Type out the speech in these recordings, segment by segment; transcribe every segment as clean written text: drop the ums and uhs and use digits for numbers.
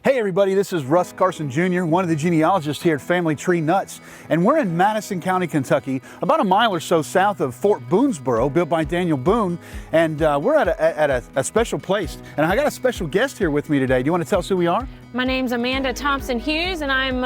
Hey everybody, this is Russ Carson Jr., one of the genealogists here at Family Tree Nuts, and we're in Madison County, Kentucky, about a mile or so south of Fort Boonesborough, built by Daniel Boone, and we're at a special place. And I got a special guest here with me today. Do you want to tell us who we are? My name's Amanda Thompson-Hughes, and I'm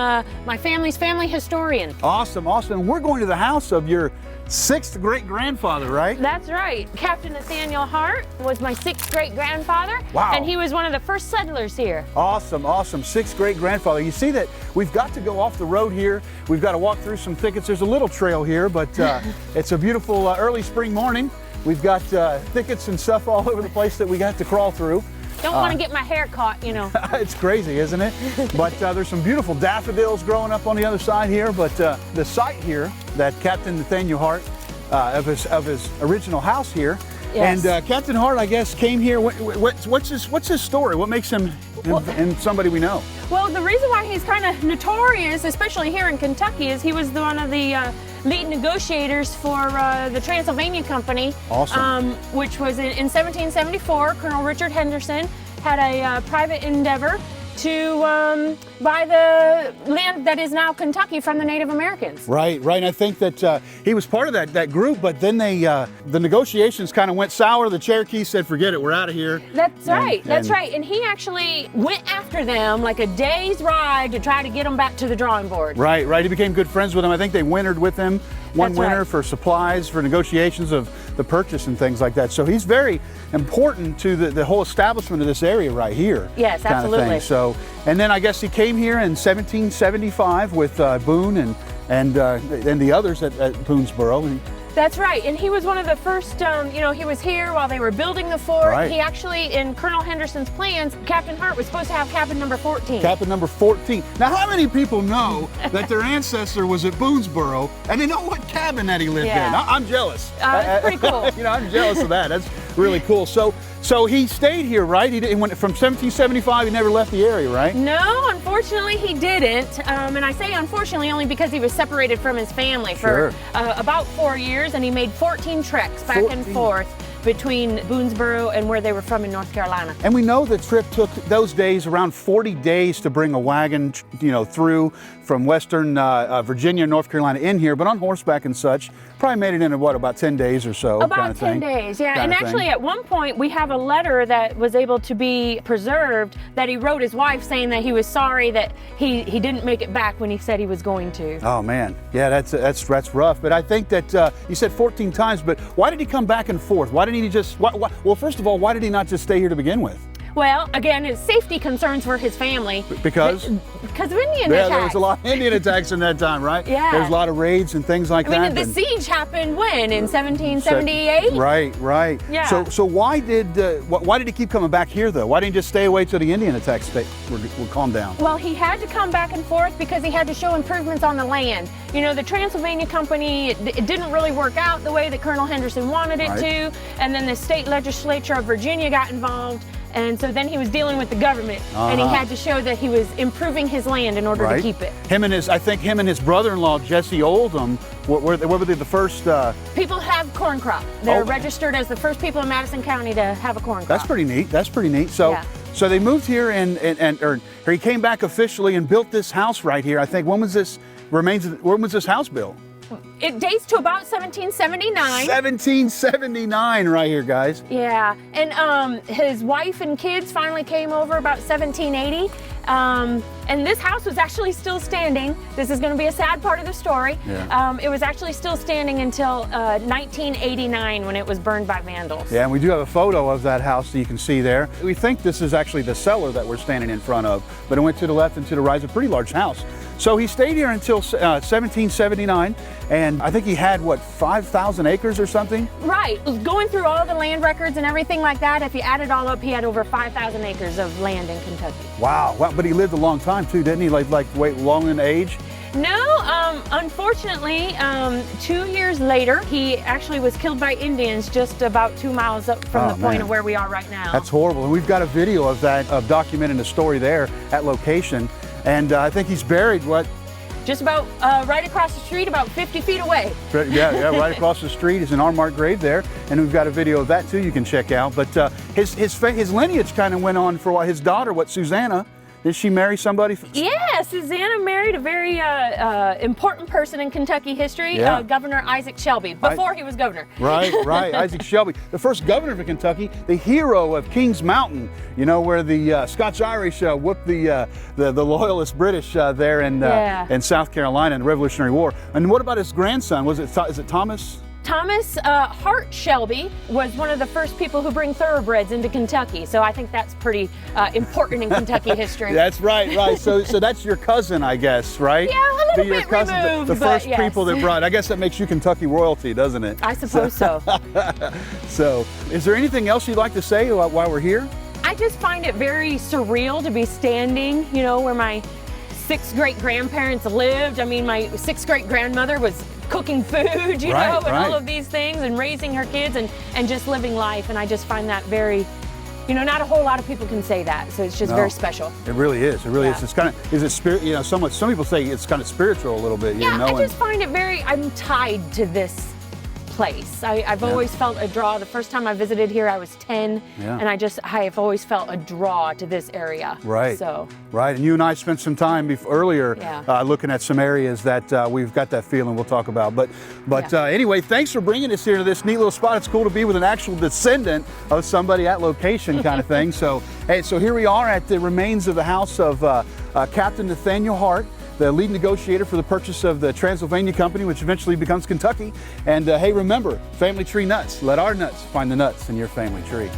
my family's family historian. Awesome, awesome. We're going to the house of your sixth great-grandfather, right? That's right. Captain Nathaniel Hart was my sixth great-grandfather. Wow. And he was one of the first settlers here. Awesome, awesome. Sixth great-grandfather. You see that we've got to go off the road here. We've got to walk through some thickets. There's a little trail here, but it's a beautiful early spring morning. We've got thickets and stuff all over the place that we got to crawl through. Don't want to get my hair caught, you know. It's crazy, isn't it? But there's some beautiful daffodils growing up on the other side here. But the site here that Captain Nathaniel Hart, of his original house here, Yes. and Captain Hart, I guess, came here. What's his story? What makes him and somebody we know? Well, the reason why he's kind of notorious, especially here in Kentucky, is he was one of the lead negotiators for the Transylvania Company. Awesome. Which was in 1774. Colonel Richard Henderson had a private endeavor to buy the land that is now Kentucky from the Native Americans. Right. And I think that he was part of that group, but then the negotiations kind of went sour. The Cherokee said, forget it, we're out of here. That's right. And he actually went after them like a day's ride to try to get them back to the drawing board. Right. He became good friends with them. I think they wintered with him one That's winter right. for supplies, for negotiations of the purchase and things like that. So he's very important to the whole establishment of this area right here. Yes, kind absolutely. Of thing. So, and then I guess he came here in 1775 with Boone and the others at Boonesborough. That's right, and he was one of the first, he was here while they were building the fort. Right. He actually, in Colonel Henderson's plans, Captain Hart was supposed to have cabin number 14. Cabin number 14. Now, how many people know that their ancestor was at Boonesborough and they know what cabin that he lived in? I'm jealous. It's pretty cool. I'm jealous of that. That's really cool. So he stayed here, right? He went from 1775. He never left the area, right? No, unfortunately he didn't. And I say unfortunately only because he was separated from his family for about 4 years, and he made 14 treks back and forth between Boonesborough and where they were from in North Carolina. And we know the trip took those days around 40 days to bring a wagon, through from western Virginia, North Carolina in here, but on horseback and such. Probably made it in about 10 days or so. About 10 days, yeah. And actually at one point we have a letter that was able to be preserved that he wrote his wife saying that he was sorry that he didn't make it back when he said he was going to. Oh man, yeah, that's rough. But I think that you said 14 times, but why did he come back and forth? Why didn't he just, well, first of all, why did he not just stay here to begin with? Well, again, his safety concerns for his family. Because of Indian attacks. There was a lot of Indian attacks in that time, right? Yeah. There was a lot of raids and things like that. I mean, the siege happened when? In 1778? Right. Yeah. So why did he keep coming back here, though? Why didn't he just stay away till the Indian attacks were calmed down? Well, he had to come back and forth because he had to show improvements on the land. The Transylvania Company, it didn't really work out the way that Colonel Henderson wanted it to, and then the state legislature of Virginia got involved. And so then he was dealing with the government, and he had to show that he was improving his land in order to keep it. I think him and his brother-in-law, Jesse Oldham, were they the first? People have corn crop. They're registered as the first people in Madison County to have a corn crop. That's pretty neat. So they moved here or he came back officially and built this house right here. I think when was this house built? It dates to about 1779. 1779 right here, guys. Yeah, and his wife and kids finally came over about 1780. And this house was actually still standing. This is going to be a sad part of the story. Yeah. It was actually still standing until 1989 when it was burned by vandals. Yeah, and we do have a photo of that house that you can see there. We think this is actually the cellar that we're standing in front of, but it went to the left and to the right. It's a pretty large house. So he stayed here until 1779, and I think he had, 5,000 acres or something? Right. Going through all the land records and everything like that, if you add it all up, he had over 5,000 acres of land in Kentucky. Wow. But he lived a long time too, didn't he? Long in age? No, unfortunately, 2 years later, he actually was killed by Indians just about 2 miles up from the point of where we are right now. That's horrible. And we've got a video of that, documenting the story there at location. And I think he's buried, Just about right across the street, about 50 feet away. Yeah, right across the street is an unmarked grave there, and we've got a video of that too you can check out. But his lineage kind of went on for a while. His daughter, Susanna, Did she marry somebody? Yeah, Susanna married a very important person in Kentucky history, Governor Isaac Shelby, before he was governor. Right, right. Isaac Shelby, the first governor of Kentucky, the hero of Kings Mountain, you know, where the Scotch-Irish whooped the loyalist British there in South Carolina in the Revolutionary War. And what about his grandson? Is it Thomas? Thomas Hart Shelby was one of the first people who bring thoroughbreds into Kentucky, so I think that's pretty important in Kentucky history. That's right, right. So that's your cousin, I guess, right? Yeah, a little bit removed, the first yes. people that brought. I guess that makes you Kentucky royalty, doesn't it? I suppose so. So, is there anything else you'd like to say while we're here? I just find it very surreal to be standing, you know, where my 6 great-grandparents lived. I mean, my 6th great-grandmother was cooking food, you know, and all of these things, and raising her kids and just living life. And I just find that very, you know, not a whole lot of people can say that. So it's just very special. It really is. It really is. It's kind of, is it spirit, you know, some people say it's kind of spiritual a little bit, you know. I just find it very, I'm tied to this place. I've always felt a draw. The first time I visited here, I was 10, and I've always felt a draw to this area. Right. So. Right, and you and I spent some time earlier looking at some areas that we've got that feeling we'll talk about. But anyway, thanks for bringing us here to this neat little spot. It's cool to be with an actual descendant of somebody at location kind of thing. So, hey, so here we are at the remains of the house of Captain Nathaniel Hart, the lead negotiator for the purchase of the Transylvania Company, which eventually becomes Kentucky. And hey, remember, family tree nuts. Let our nuts find the nuts in your family tree.